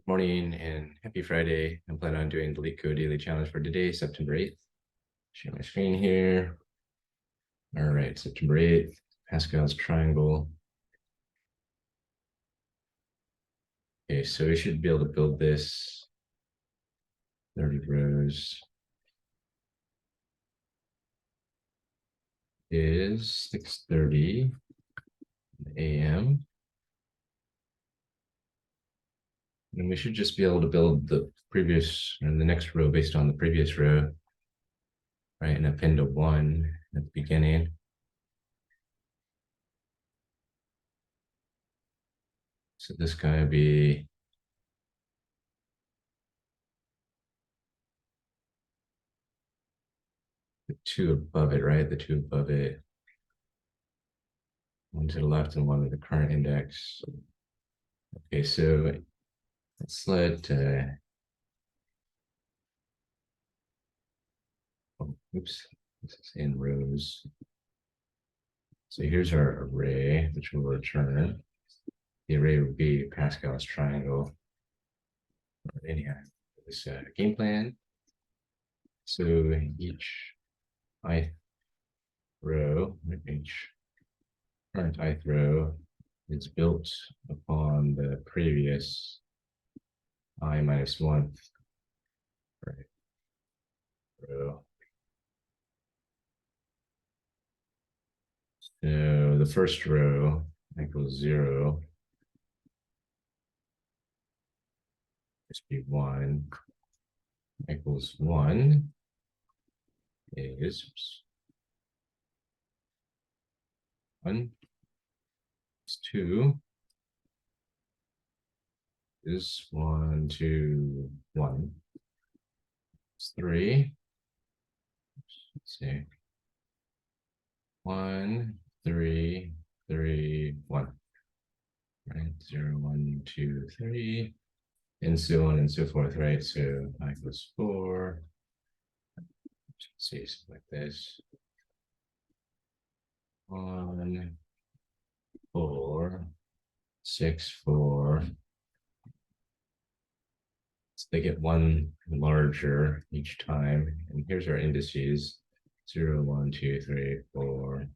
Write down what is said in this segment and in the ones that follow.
Morning and happy Friday. I'm planning on doing the Delete Code Daily Challenge for today, September 8th. Share my screen here. All right, September 8th, Pascal's triangle. Okay, so we should be able to build this 30 rows. It is 6:30 a.m. And we should just be able to build the previous and the next row based on the previous row, right? And append a 1 at the beginning. So this guy would be the 2 above it, right? The 2 above it. One to the left and one to the current index. Okay, so let's let, oops, this is in rows. So here's our array, which will return. The array will be Pascal's triangle. Anyhow, this game plan. So each ith row, each current ith row is built upon the previous I minus 1th row. So the first row equals 0. Just be 1 equals 1 is 1 is 2 is 1, 2, 1. It's 3. Let's see. 1, 3, 3, 1. Right? 0, 1, 2, 3. And so on and so forth, right? So I equals 4. Let's see, something like this. 1, 4, 6, 4. So they get 1 larger each time. And here's our indices: 0, 1, 2, 3, 4.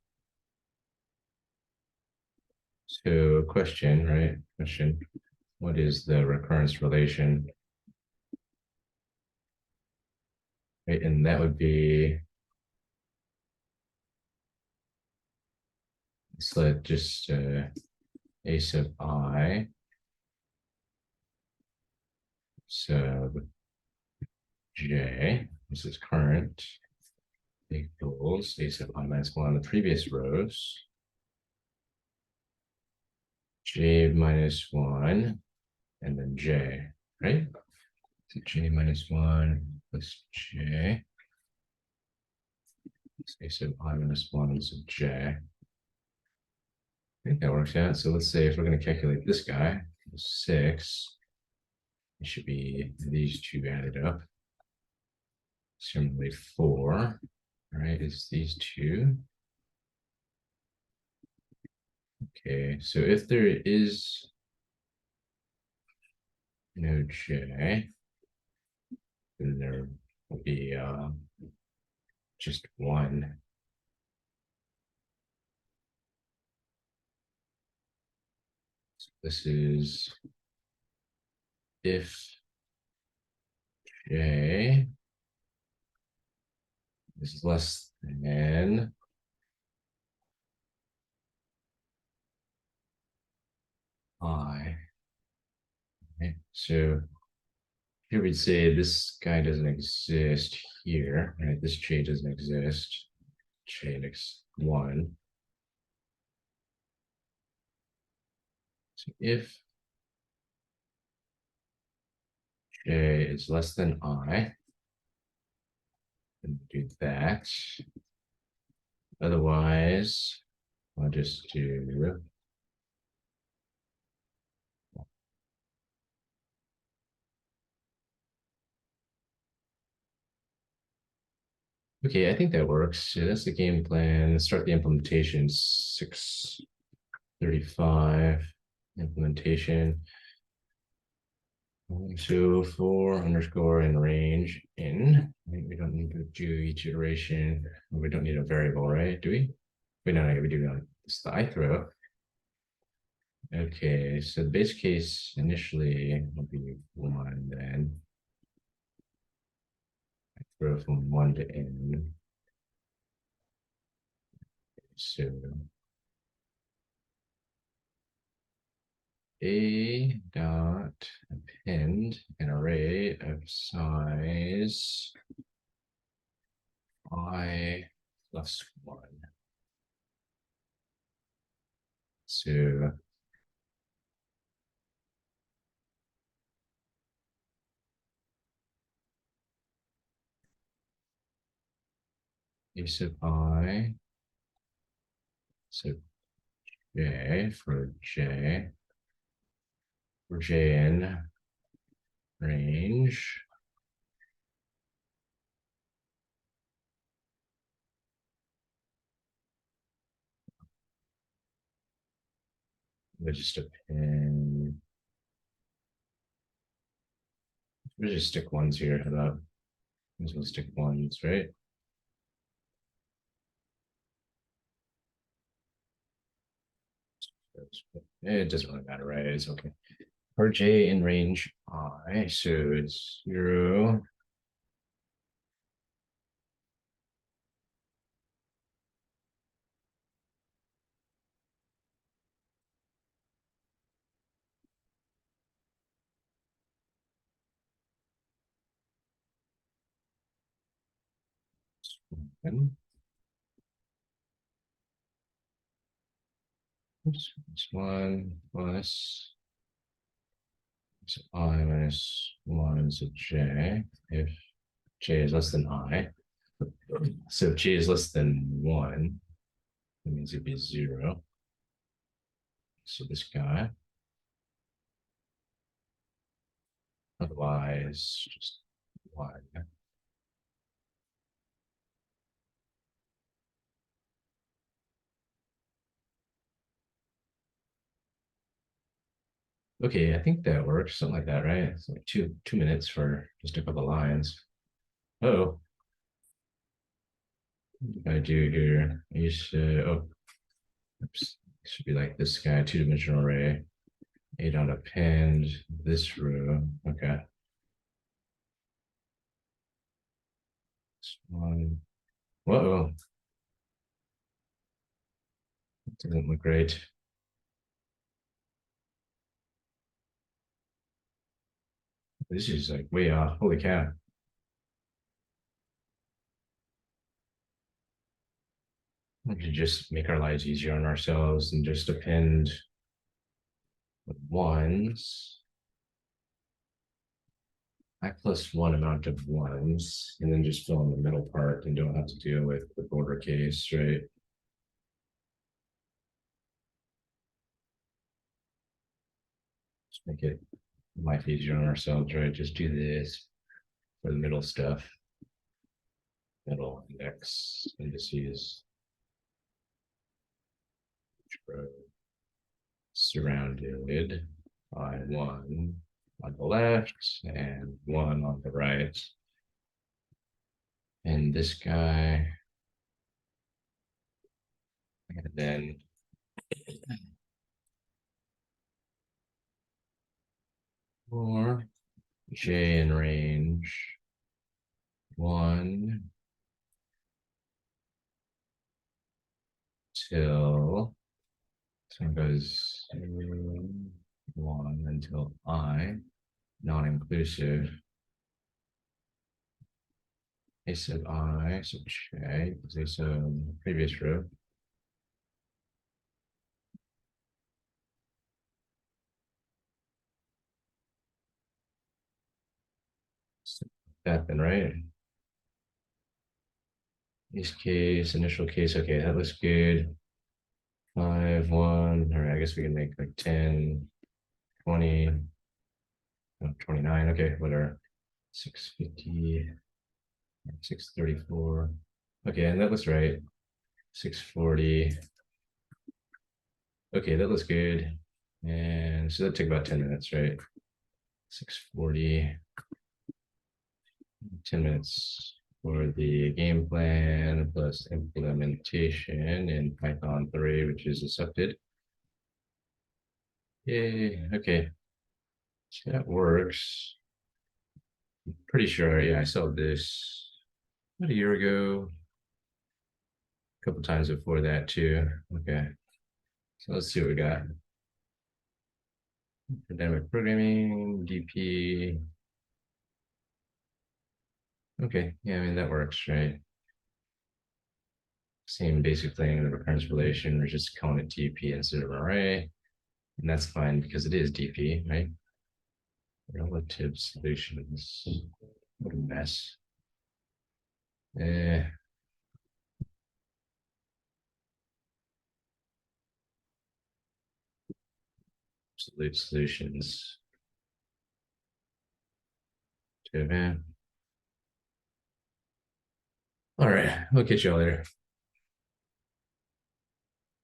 So question, right? Question. What is the recurrence relation? Right, and that would be, let's let just a sub I sub j, this is current, equals a sub I minus 1 on the previous rows, j minus 1, and then j, right? So j minus 1 plus j, a sub I minus 1 sub j. I think that works out. So let's say if we're going to calculate this guy, 6, it should be these two added up. Similarly, 4, right, is these two. Okay, so if there is no j, then there will be just 1. So this is if j is less than I. Okay, so here we'd say this guy doesn't exist here, right? This j doesn't exist. J index 1. So if j is less than I, then do that. Otherwise, I'll just do okay, I think that works. So that's the game plan. Let's start the implementation. 6:35 implementation. So for underscore and range in, we don't need to do each iteration. We don't need a variable, right? Do we? Wait, no, we do not. It's the I throw. Okay, so the base case initially will be one, then I throw from one to n. So a dot append an array of size I plus one. So a sub I, so j for j in range. We just append. We just stick ones here. How about we'll stick ones, right? It doesn't really matter, right? It's okay. For j in range I, so it's 0, and oops, it's 1 plus so I minus 1 is a j if j is less than I. So if j is less than 1, that means it'd be 0. So this guy. Otherwise, just 1. Okay, I think that works. Something like that, right? It's like 2 minutes for just a couple lines. Oh, what did I do here? You should, oh, oops. It should be like this guy, two-dimensional array. A dot append this row. Okay. This one. Whoa. Doesn't look great. This is like way off. Holy cow. We could just make our lives easier on ourselves and just append ones. I plus one amount of ones, and then just fill in the middle part and don't have to deal with the border case, right? Just make it life easier on ourselves, right? Just do this for the middle stuff, middle index indices, surrounded by one on the left and one on the right. And this guy, and then for j in range 1 till so it goes 1 until I, non-inclusive. A sub I sub j is a sub previous row. That then, right? Use case, initial case. Okay, that looks good. 5, 1. All right, I guess we can make like 10, 20, 29. Okay, whatever. 650, 634. Okay, and that looks right. 640. Okay, that looks good. And so that took about 10 minutes, right? 6:40. 10 minutes for the game plan plus implementation in Python 3, which is accepted. Yay, okay. So that works. I'm pretty sure, yeah, I saw this about a year ago, a couple times before that too. Okay, so let's see what we got. Dynamic programming, DP. Okay, yeah, I mean, that works, right? Same basic thing, the recurrence relation, we're just calling it DP instead of array. And that's fine because it is DP, right? Relative solutions. What a mess. Eh, absolute solutions. All right, we'll catch you all later.